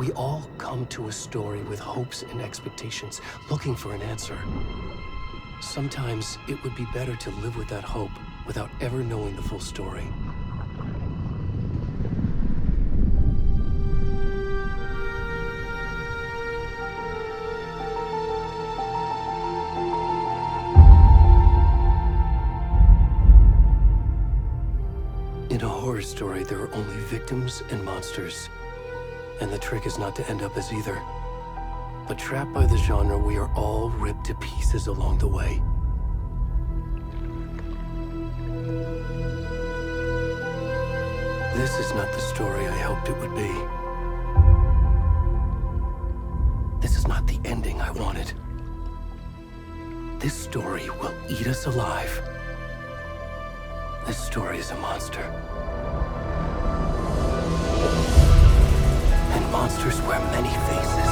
We all come to a story with hopes and expectations, looking for an answer. Sometimes it would be better to live with that hope without ever knowing the full story. In a horror story, there are only victims and monsters. And the trick is not to end up as either. But trapped by the genre, we are all ripped to pieces along the way. This is not the story I hoped it would be. This is not the ending I wanted. This story will eat us alive. This story is a monster. And monsters wear many faces.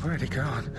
Where'd he gone?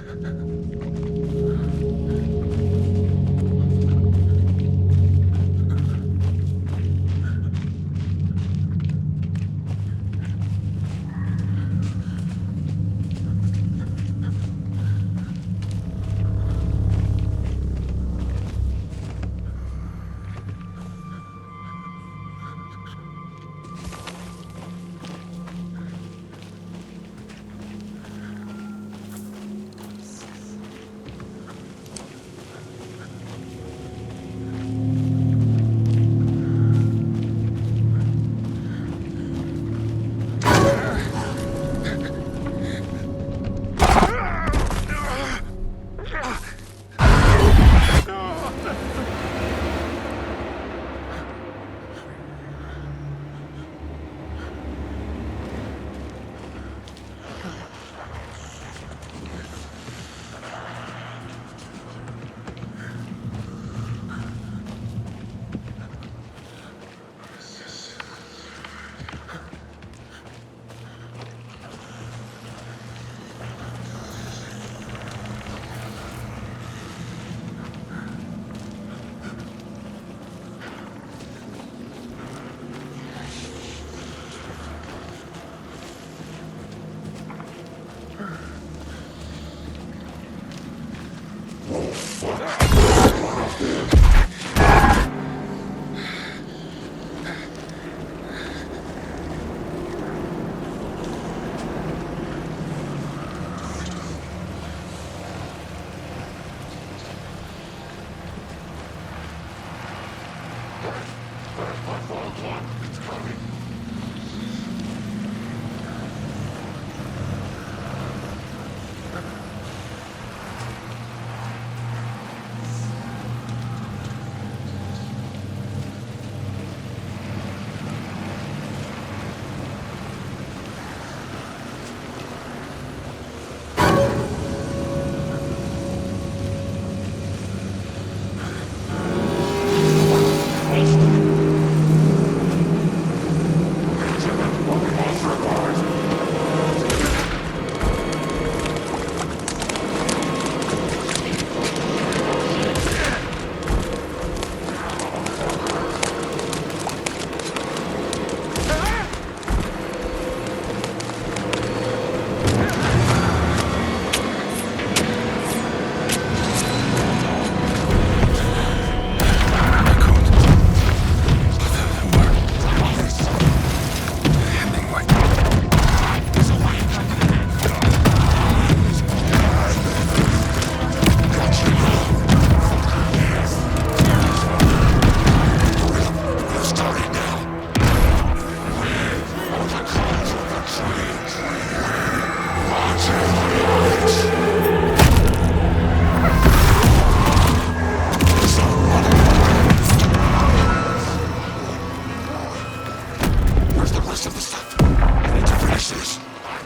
rest of the stuff. I need to finish this. What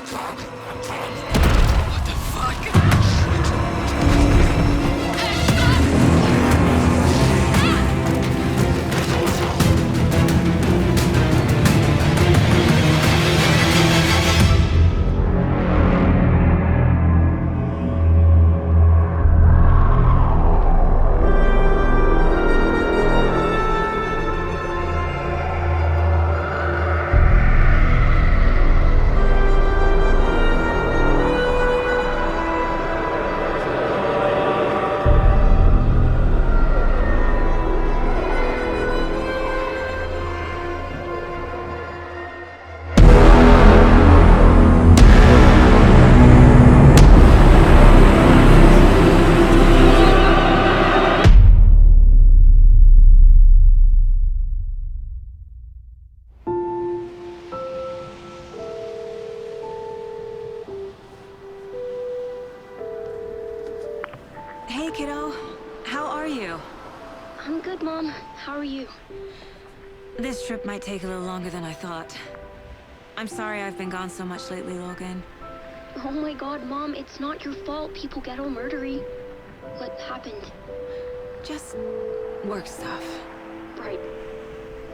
the fuck? Hey, kiddo. How are you? I'm good, Mom. How are you? This trip might take a little longer than I thought. I'm sorry I've been gone so much lately, Logan. Oh my god, Mom, it's not your fault people get all murdery. What happened? Just work stuff. Right.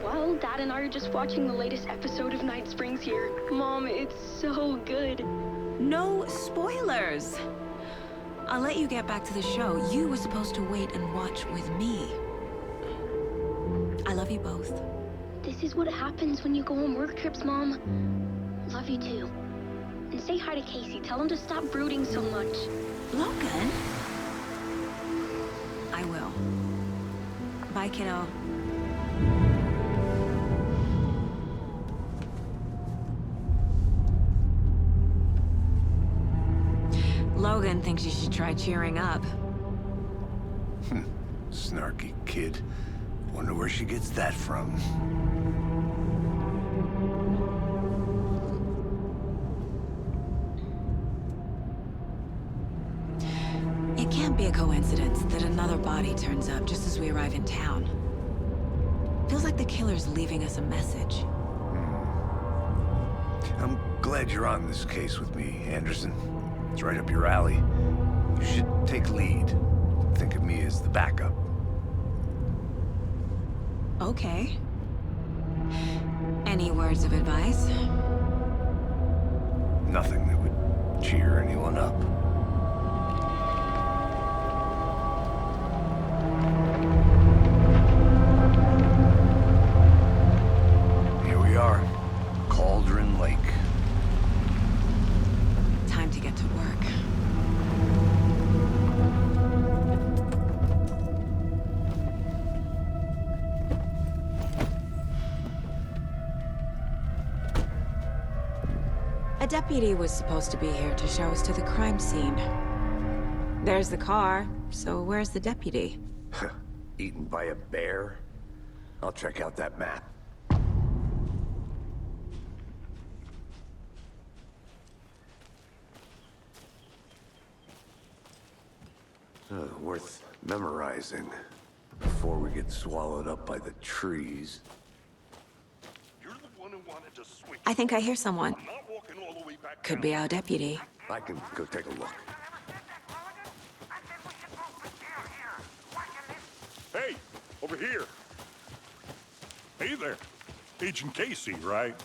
Well, Dad and I are just watching the latest episode of Night Springs here. Mom, it's so good. No spoilers! I'll let you get back to the show. You were supposed to wait and watch with me. I love you both. This is what happens when you go on work trips, Mom. Love you too. And say hi to Casey. Tell him to stop brooding so much. Logan? I will. Bye, kiddo. Logan thinks you should try cheering up. Snarky kid. Wonder where she gets that from. It can't be a coincidence that another body turns up just as we arrive in town. Feels like the killer's leaving us a message. I'm glad you're on this case with me, Anderson. It's right up your alley. You should take lead. Think of me as the backup. Okay. Any words of advice? Nothing that would cheer anyone up. Here we are. Cauldron Lake. Time to get to work. A deputy was supposed to be here to show us to the crime scene. There's the car, so where's the deputy? Eaten by a bear? I'll check out that map. Worth memorizing before we get swallowed up by the trees. You're the one who wanted to switch. I think I hear someone. I'm not walking all the way back Could down. be our deputy. I can go take a look. Hey, over here. Hey there. Agent Casey, right?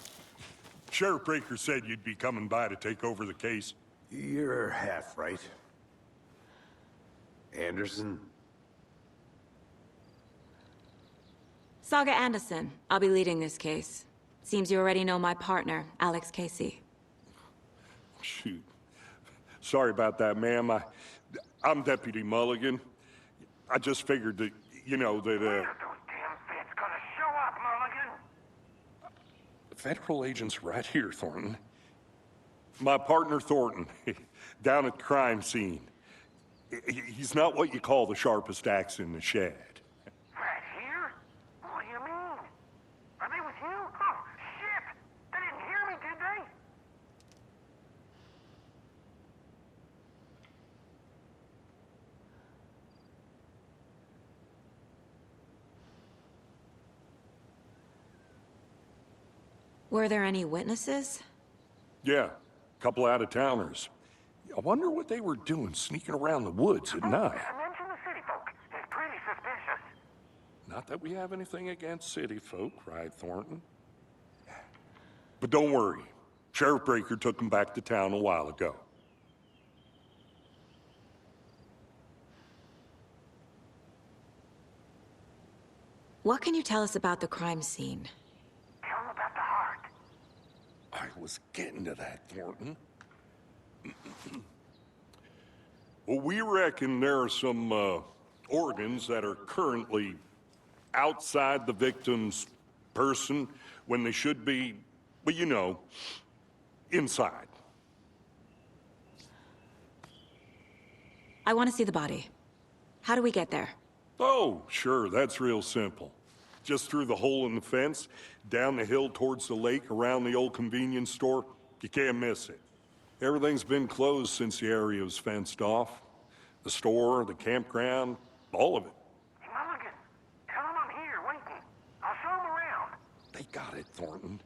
Sheriff Breaker said you'd be coming by to take over the case. You're half right. Anderson? Saga Anderson. I'll be leading this case. Seems you already know my partner, Alex Casey. Shoot. Sorry about that, ma'am. I'm Deputy Mulligan. I just figured that, you know, that, Those damn feds gonna show up, Mulligan. federal agent's right here, Thornton. My partner, Thornton, down at the crime scene. He's not what you call the sharpest axe in the shed. Right here? What do you mean? Are they with you? Oh, shit! They didn't hear me, did they? Were there any witnesses? Yeah, a couple out-of-towners. I wonder what they were doing sneaking around the woods at night. Mention the city folk. It's pretty suspicious. Not that we have anything against city folk, right, Thornton? But don't worry. Sheriff Breaker took them back to town a while ago. What can you tell us about the crime scene? Tell them about the heart. I was getting to that, Thornton. Well, we reckon there are some organs that are currently outside the victim's person when they should be, well, you know, inside. I want to see the body. How do we get there? Oh, sure, that's real simple. Just through the hole in the fence, down the hill towards the lake, around the old convenience store. You can't miss it. Everything's been closed since the area was fenced off. The store, the campground, all of it. Hey, Mulligan, tell them I'm here waiting. I'll show them around. They got it, Thornton.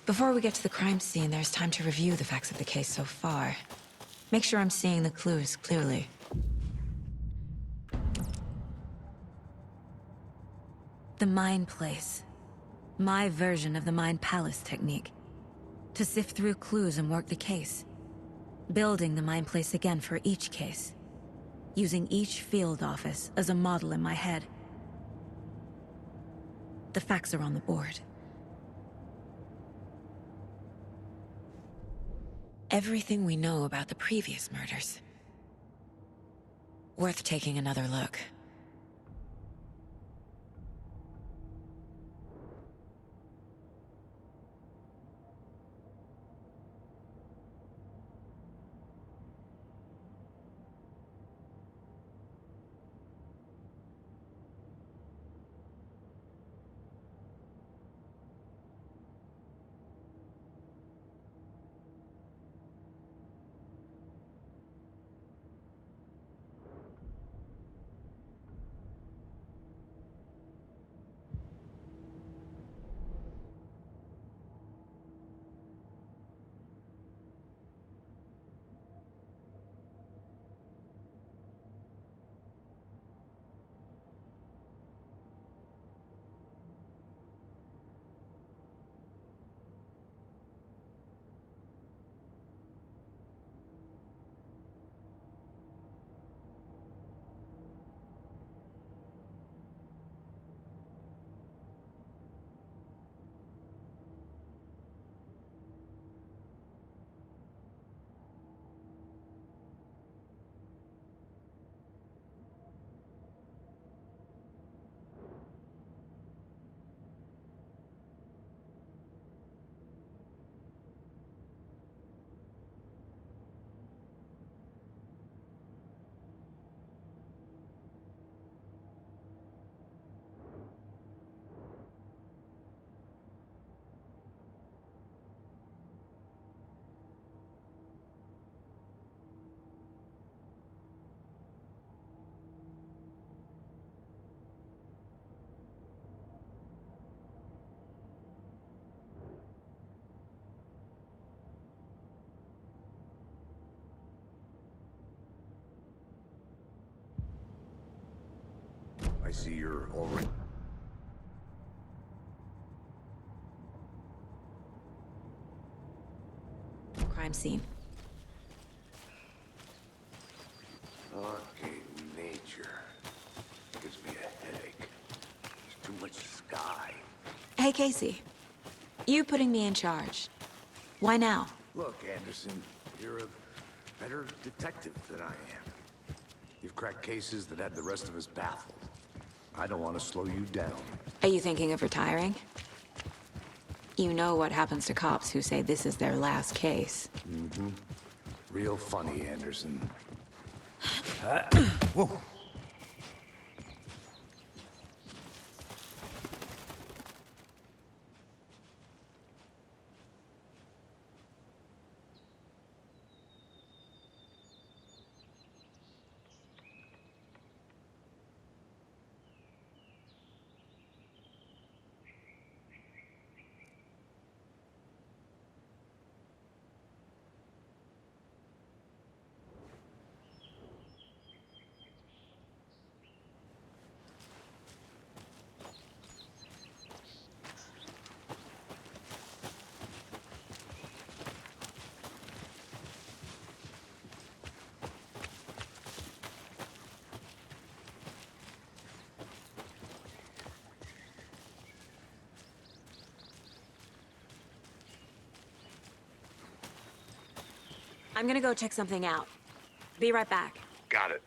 Before we get to the crime scene, there's time to review the facts of the case so far. Make sure I'm seeing the clues clearly. The Mind Place. My version of the Mind Palace technique. To sift through clues and work the case. Building the Mind Place again for each case. Using each field office as a model in my head. The facts are on the board. Everything we know about the previous murders. Worth taking another look. I see you're already... Crime scene. Okay, nature. Gives me a headache. There's too much sky. Hey, Casey. You putting me in charge. Why now? Look, Anderson, you're a better detective than I am. You've cracked cases that had the rest of us baffled. I don't want to slow you down. Are you thinking of retiring? You know what happens to cops who say this is their last case. Real funny, Anderson. Whoa. I'm gonna go check something out. Be right back. Got it.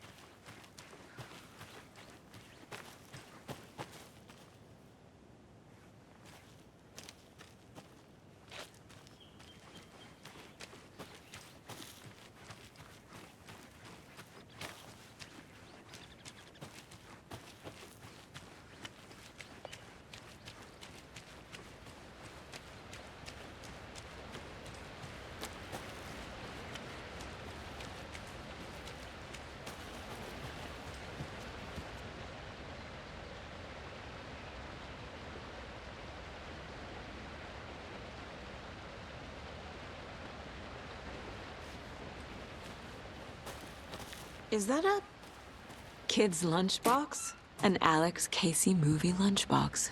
Is that a kid's lunchbox? An Alex Casey movie lunchbox.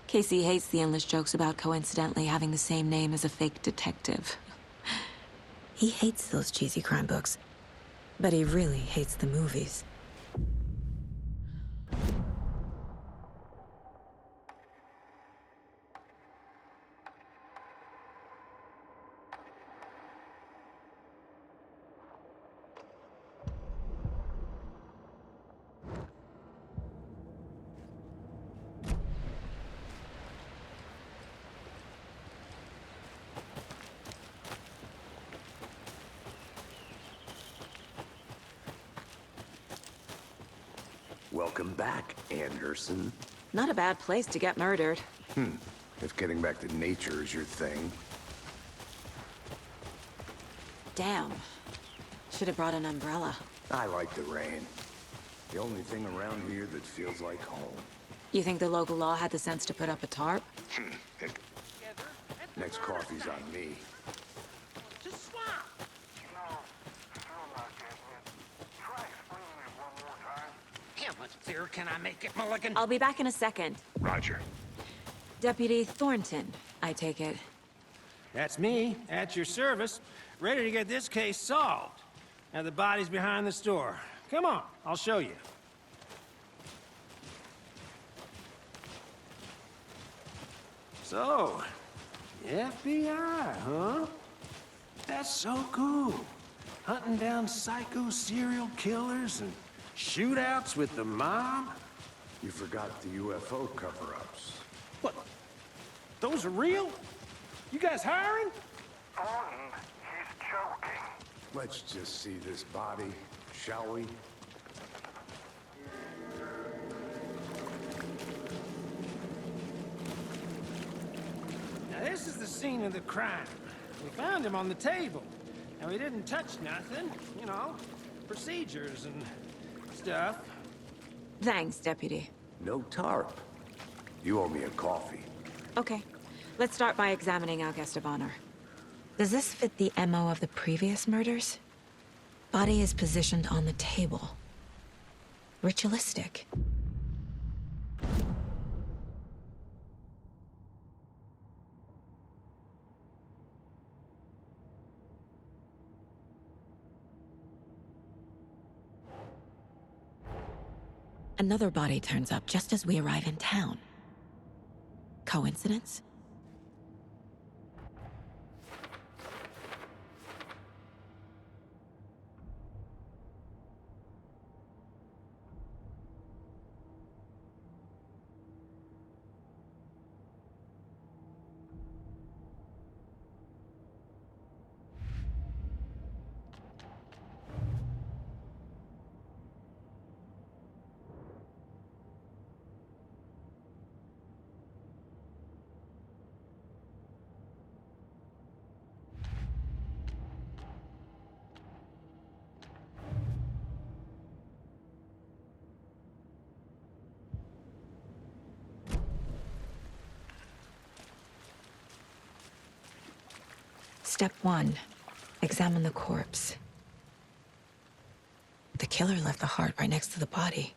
Casey hates the endless jokes about coincidentally having the same name as a fake detective. He hates those cheesy crime books, but he really hates the movies. Welcome back, Anderson. Not a bad place to get murdered. If getting back to nature is your thing. Damn. Should have brought an umbrella. I like the rain. The only thing around here that feels like home. You think the local law had the sense to put up a tarp? Next coffee's on me. Just swap. No, still not getting it. Try explaining it one more time. How much clearer can I make it, Mulligan? I'll be back in a second. Roger. Deputy Thornton, I take it. That's me, at your service, ready to get this case solved. Now the body's behind the store. Come on, I'll show you. So, the FBI, huh? That's so cool. Hunting down psycho serial killers and shootouts with the mob. You forgot the UFO cover-ups. What? Those are real? You guys hiring? Thornton, he's joking. Let's just see this body, shall we? Now this is the scene of the crime. We found him on the table. And we didn't touch nothing, you know, procedures and stuff. Thanks, Deputy. No tarp. You owe me a coffee. Okay. Let's start by examining our guest of honor. Does this fit the MO of the previous murders? Body is positioned on the table. Ritualistic. Another body turns up just as we arrive in town. Coincidence? Step 1. Examine the corpse. The killer left the heart right next to the body.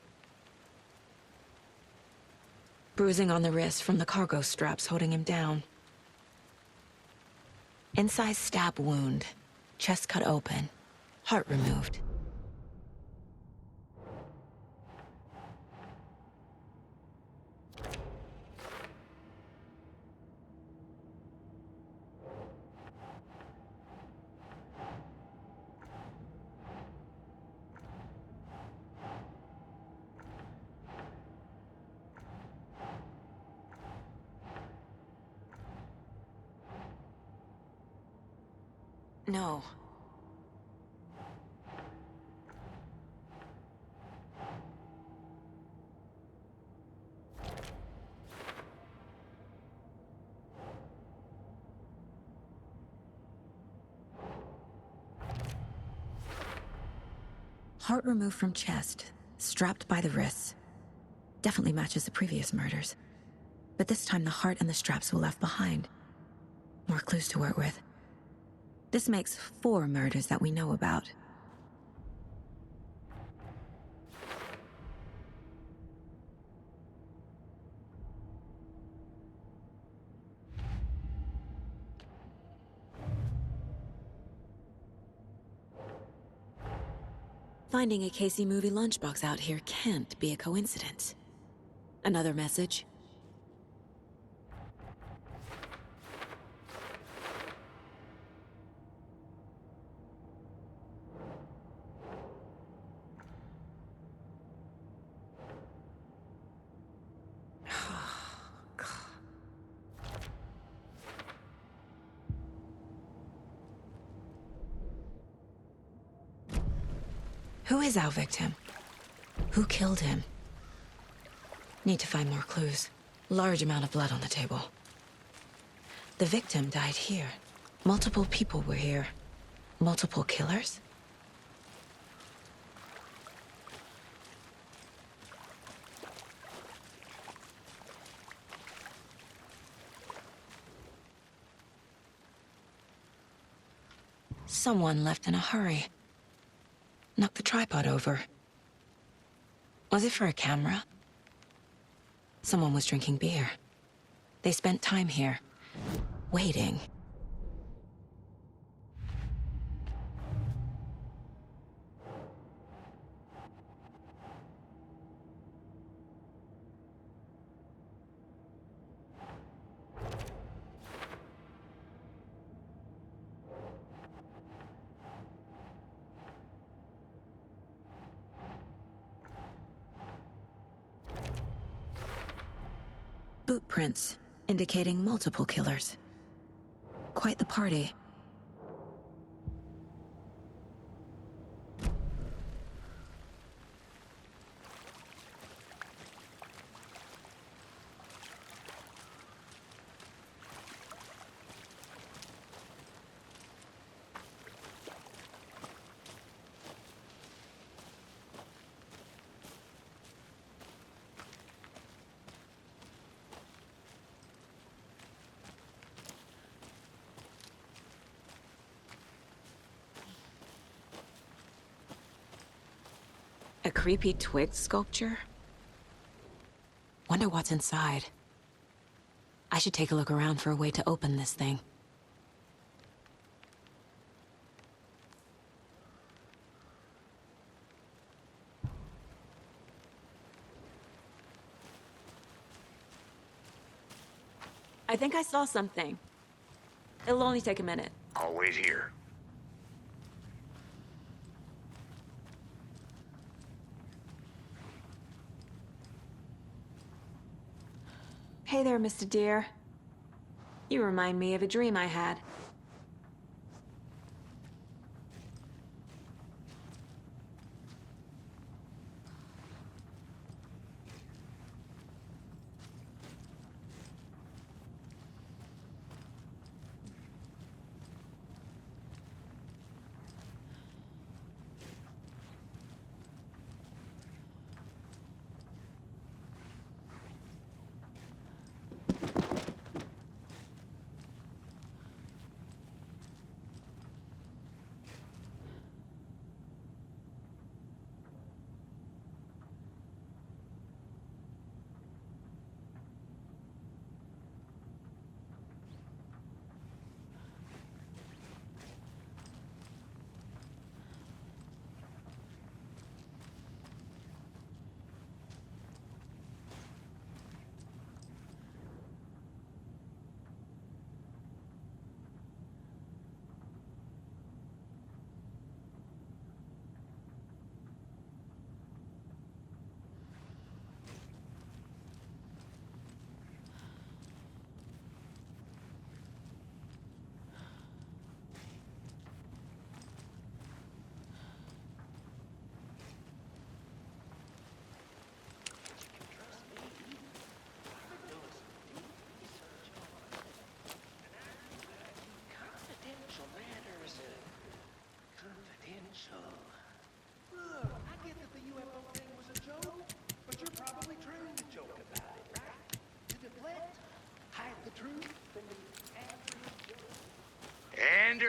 Bruising on the wrist from the cargo straps holding him down. Incised stab wound. Chest cut open. Heart removed. No. Heart removed from chest, strapped by the wrists. Definitely matches the previous murders. But this time the heart and the straps were left behind. More clues to work with. This makes 4 murders that we know about. Finding a Casey movie lunchbox out here can't be a coincidence. Another message? Who is our victim? Who killed him? Need to find more clues. Large amount of blood on the table. The victim died here. Multiple people were here. Multiple killers? Someone left in a hurry. Knocked the tripod over. Was it for a camera? Someone was drinking beer. They spent time here, waiting. Boot prints, indicating multiple killers. Quite the party. A creepy twig sculpture? Wonder what's inside. I should take a look around for a way to open this thing. I think I saw something. It'll only take a minute. I'll wait here. Hey there, Mr. Deer. You remind me of a dream I had.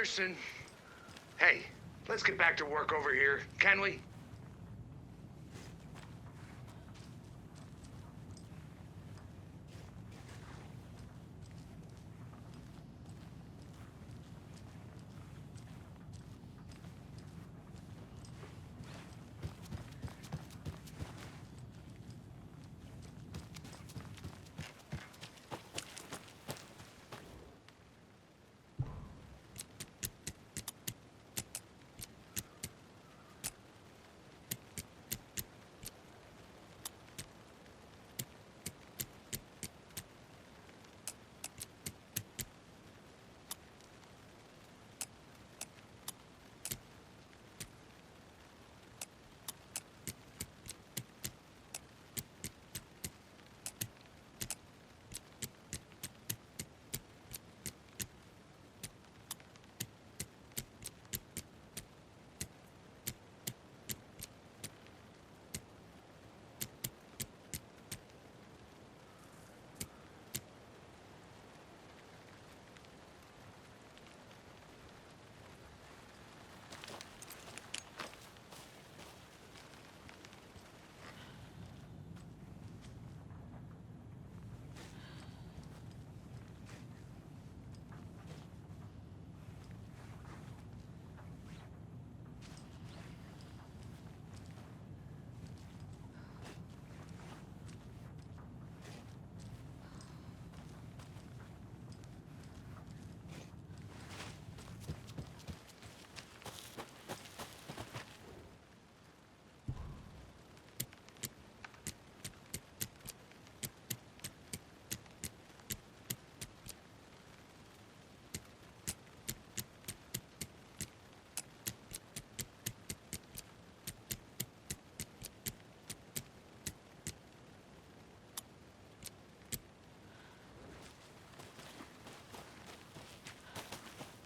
Anderson. Hey, let's get back to work over here, can we?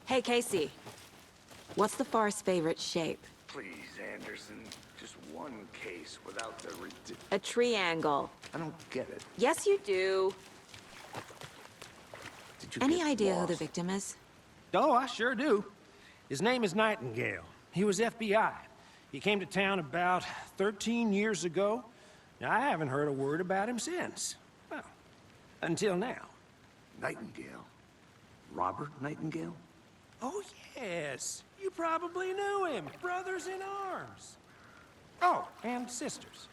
Hey, Casey. What's the Forest's favorite shape? Please, Anderson. Just one case without the A triangle. I don't get it. Yes, you do. Did you Any get idea who lost? the victim is? Oh, I sure do. His name is Nightingale. He was FBI. He came to town about 13 years ago. Now, I haven't heard a word about him since. Well, until now. Nightingale? Robert Nightingale? Oh, yes. You probably knew him. Brothers in arms. Oh, and sisters.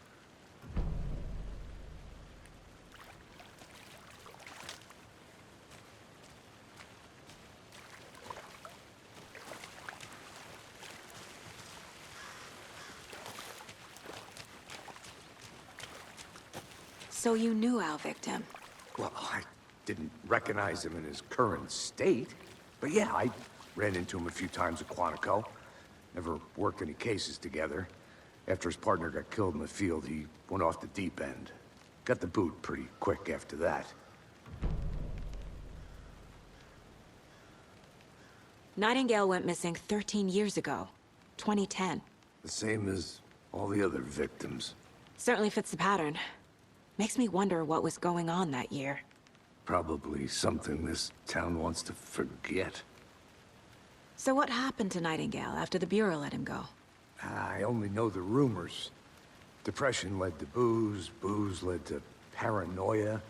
So you knew our victim. Well, I didn't recognize him in his current state. But yeah, I ran into him a few times at Quantico. Never worked any cases together. After his partner got killed in the field, he went off the deep end. Got the boot pretty quick after that. Nightingale went missing 13 years ago. 2010. The same as all the other victims. Certainly fits the pattern. Makes me wonder what was going on that year. Probably something this town wants to forget. So what happened to Nightingale after the Bureau let him go? I only know the rumors. Depression led to booze, booze led to paranoia.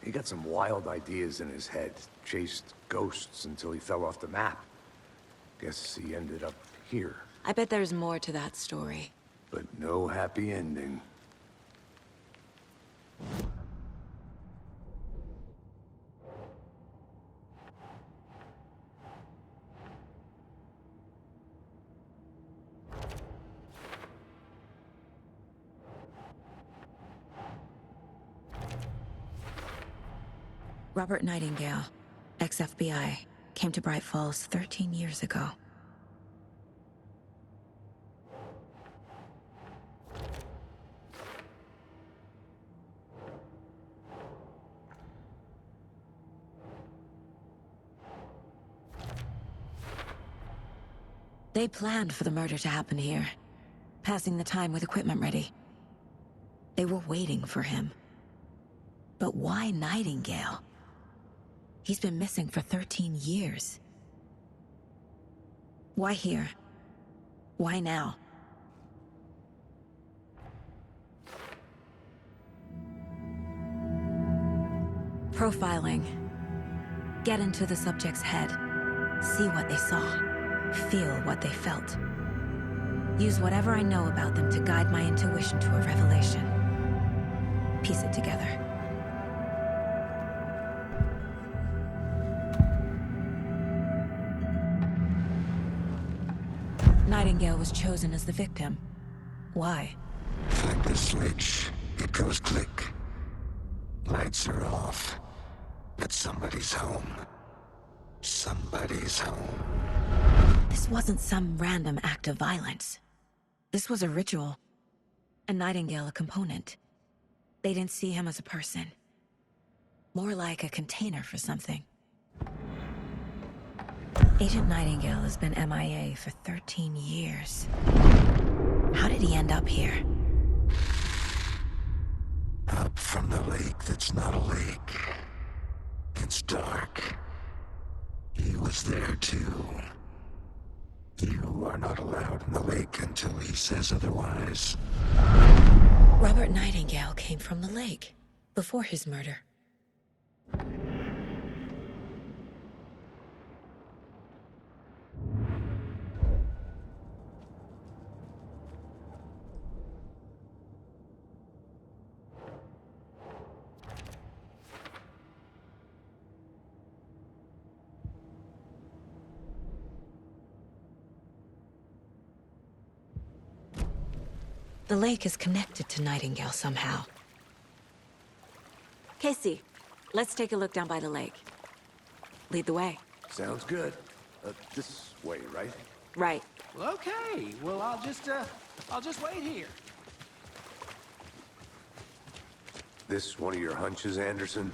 He got some wild ideas in his head, chased ghosts until he fell off the map. Guess he ended up here, I bet there's more to that story. but no happy ending. Robert Nightingale, ex-FBI, came to Bright Falls 13 years ago. They planned for the murder to happen here, passing the time with equipment ready. They were waiting for him. But why Nightingale? He's been missing for 13 years. Why here? Why now? Profiling. Get into the subject's head. See what they saw. Feel what they felt. Use whatever I know about them to guide my intuition to a revelation. Piece it together. Nightingale was chosen as the victim. Why? Flip the switch, it goes click. Lights are off. But somebody's home. Somebody's home. This wasn't some random act of violence. This was a ritual. And Nightingale a component. They didn't see him as a person. More like a container for something. Agent Nightingale has been MIA for 13 years. How did he end up here? Up from the lake that's not a lake. It's dark. He was there too. You are not allowed in the lake until he says otherwise. Robert Nightingale came from the lake, before his murder. The lake is connected to Nightingale somehow. Casey, let's take a look down by the lake. Lead the way. Sounds good. This way, right? Right. Well, okay. Well, I'll just wait here. This one of your hunches, Anderson?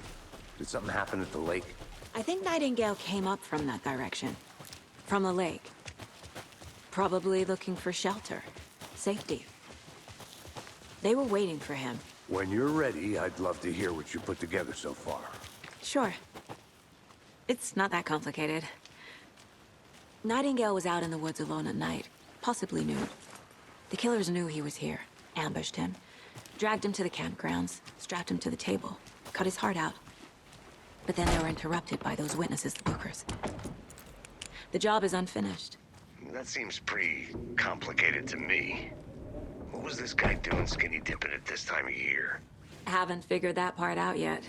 Did something happen at the lake? I think Nightingale came up from that direction. From the lake. Probably looking for shelter. Safety. They were waiting for him. When you're ready, I'd love to hear what you put together so far. Sure. It's not that complicated. Nightingale was out in the woods alone at night, possibly nude. The killers knew he was here, ambushed him, dragged him to the campgrounds, strapped him to the table, cut his heart out. But then they were interrupted by those witnesses, the Bookers. The job is unfinished. That seems pretty complicated to me. What was this guy doing skinny dipping at this time of year? Haven't figured that part out yet.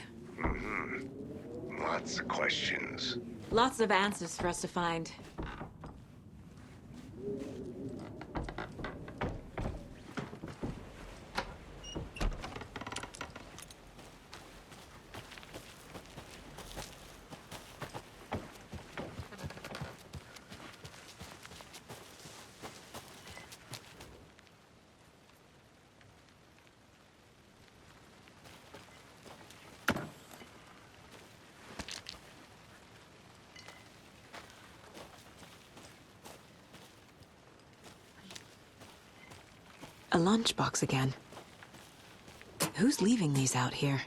Lots of questions. Lots of answers for us to find. A lunchbox again. Who's leaving these out here?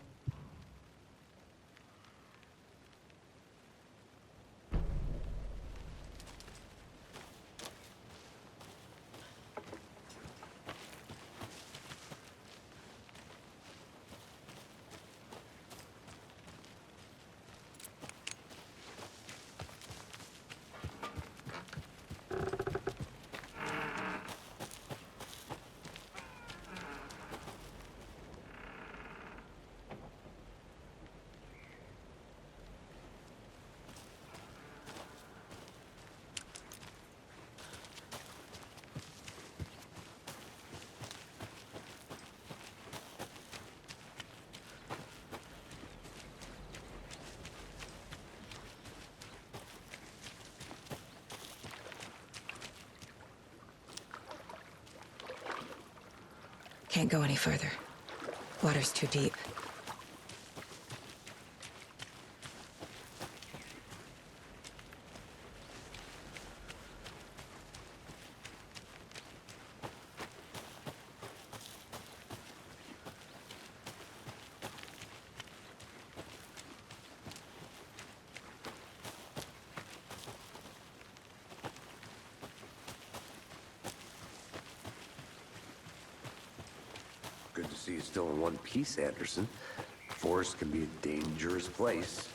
Can't go any further. Water's too deep. Good to see you still in one piece, Anderson. Forest can be a dangerous place.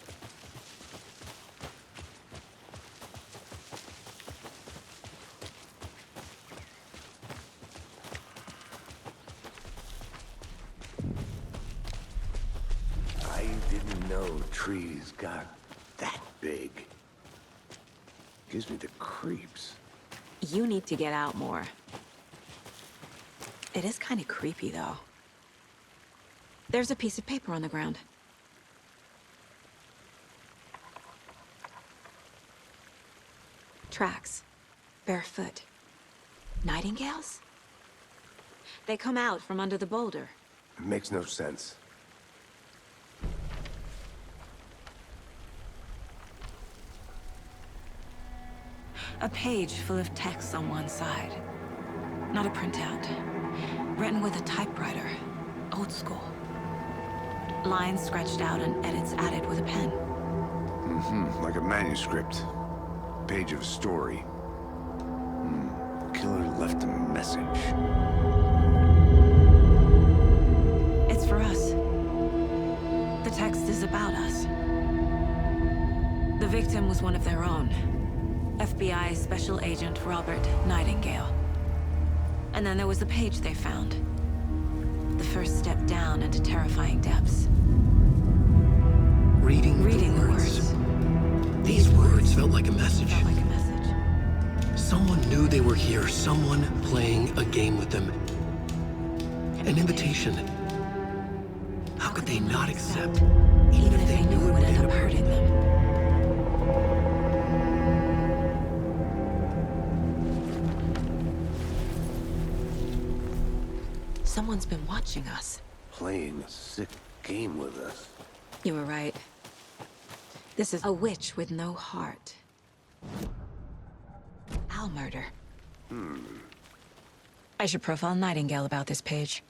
I didn't know trees got that big. Gives me the creeps. You need to get out more. It is kind of creepy, though. There's a piece of paper on the ground. Tracks. Barefoot. Nightingales? They come out from under the boulder. It makes no sense. A page full of text on one side. Not a printout. Written with a typewriter. Old school. Lines scratched out and edits added with a pen. Like a manuscript. Page of a story. Killer left a message. It's for us. The text is about us. The victim was one of their own. FBI Special Agent Robert Nightingale. And then there was the page they found. The first step down into terrifying depths. Reading the words. These words felt like a message. Felt like a message. Someone knew they were here, someone playing a game with them. An invitation. How could they not accept, Even if they knew it would end up hurting them. Someone's been watching us. Playing a sick game with us. You were right. This is a witch with no heart. Owl murder. I should profile Nightingale about this page.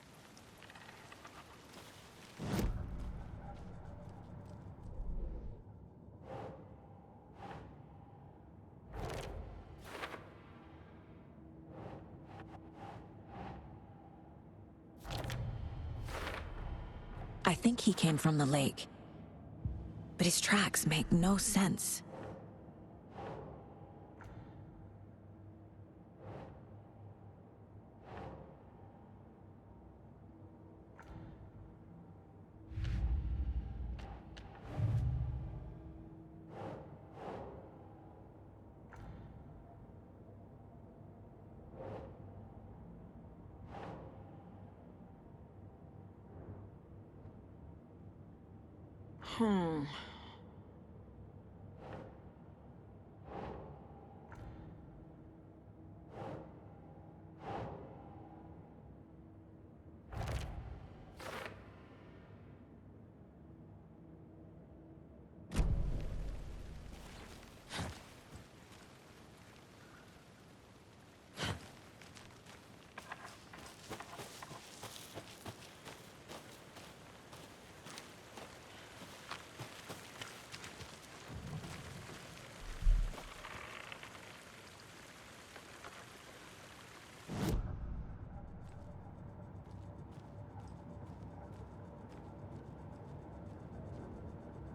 I think he came from the lake. But his tracks make no sense.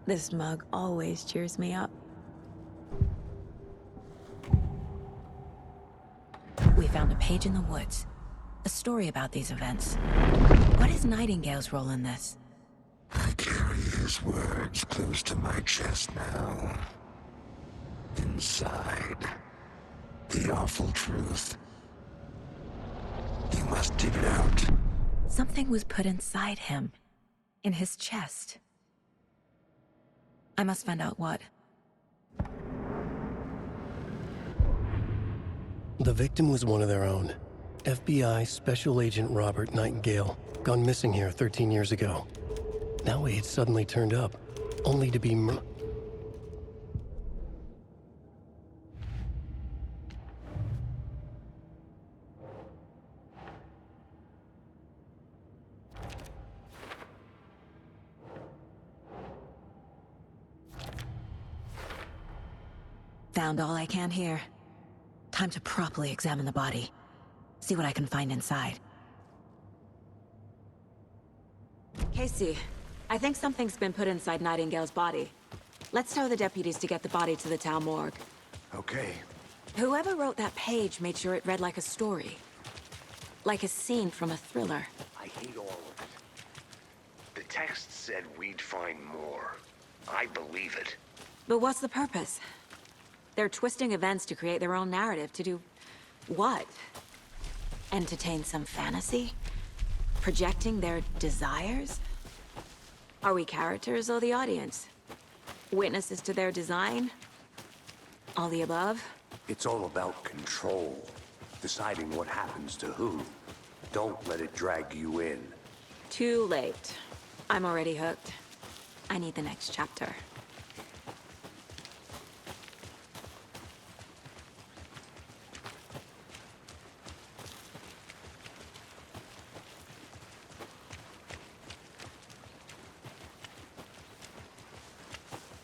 This mug always cheers me up. We found a page in the woods. A story about these events. What is Nightingale's role in this? I carry his words close to my chest now. Inside, the awful truth. You must dig it out. Something was put inside him. In his chest. I must find out what. The victim was one of their own. FBI Special Agent Robert Nightingale, gone missing here 13 years ago. Now he had suddenly turned up, only to be Found all I can here. Time to properly examine the body. See what I can find inside. Casey, I think something's been put inside Nightingale's body. Let's tell the deputies to get the body to the town morgue. Okay. Whoever wrote that page made sure it read like a story. Like a scene from a thriller. I hate all of it. The text said we'd find more. I believe it. But what's the purpose? They're twisting events to create their own narrative to do... what? Entertain some fantasy? Projecting their desires? Are we characters or the audience? Witnesses to their design? All the above? It's all about control. Deciding what happens to who. Don't let it drag you in. Too late. I'm already hooked. I need the next chapter.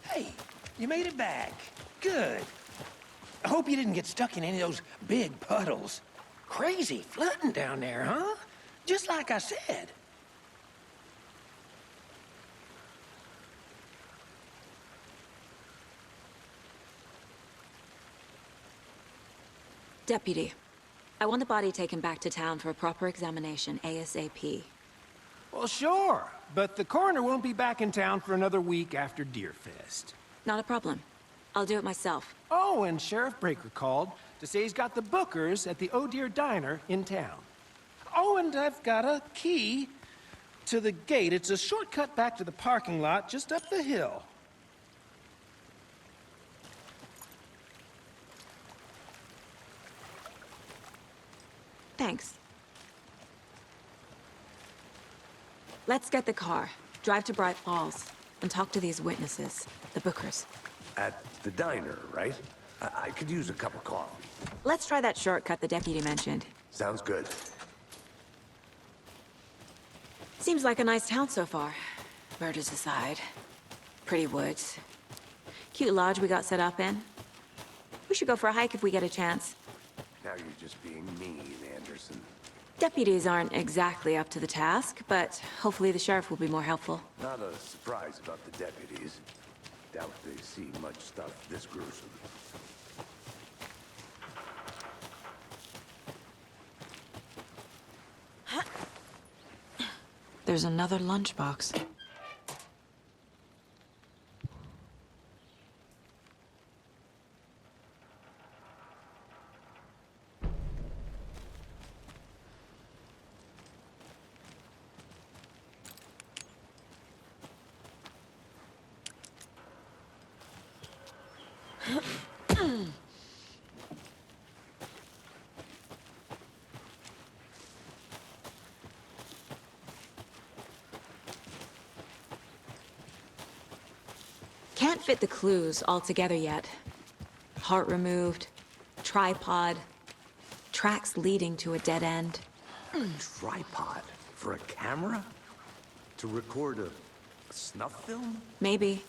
Hey, you made it back. Good. I hope you didn't get stuck in any of those big puddles. Crazy flooding down there, huh? Just like I said. Deputy, I want the body taken back to town for a proper examination, ASAP. Well, sure, but the coroner won't be back in town for another week after Deerfest. Not a problem. I'll do it myself. Oh, and Sheriff Breaker called to say he's got the Bookers at the Oh Dear Diner in town. Oh, and I've got a key to the gate. It's a shortcut back to the parking lot just up the hill. Thanks. Let's get the car, drive to Bright Falls, and talk to these witnesses, the Bookers. At the diner, right? I could use a cup of coffee. Let's try that shortcut the deputy mentioned. Sounds good. Seems like a nice town so far. Murders aside. Pretty woods. Cute lodge we got set up in. We should go for a hike if we get a chance. Now you're just being mean, Anderson. Deputies aren't exactly up to the task, but hopefully the sheriff will be more helpful. Not a surprise about the deputies. Doubt they see much stuff this gruesome. There's another lunchbox. Can't fit the clues all together yet. Heart removed, tripod, tracks leading to a dead end. Tripod? For a camera? To record a snuff film? Maybe.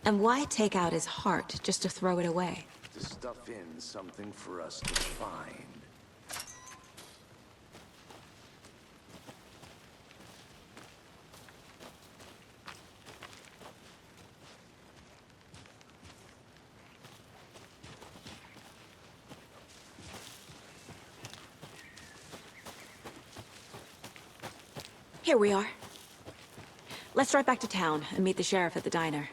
And why take out his heart just to throw it away? To stuff in something for us to find. Here we are. Let's drive back to town and meet the sheriff at the diner.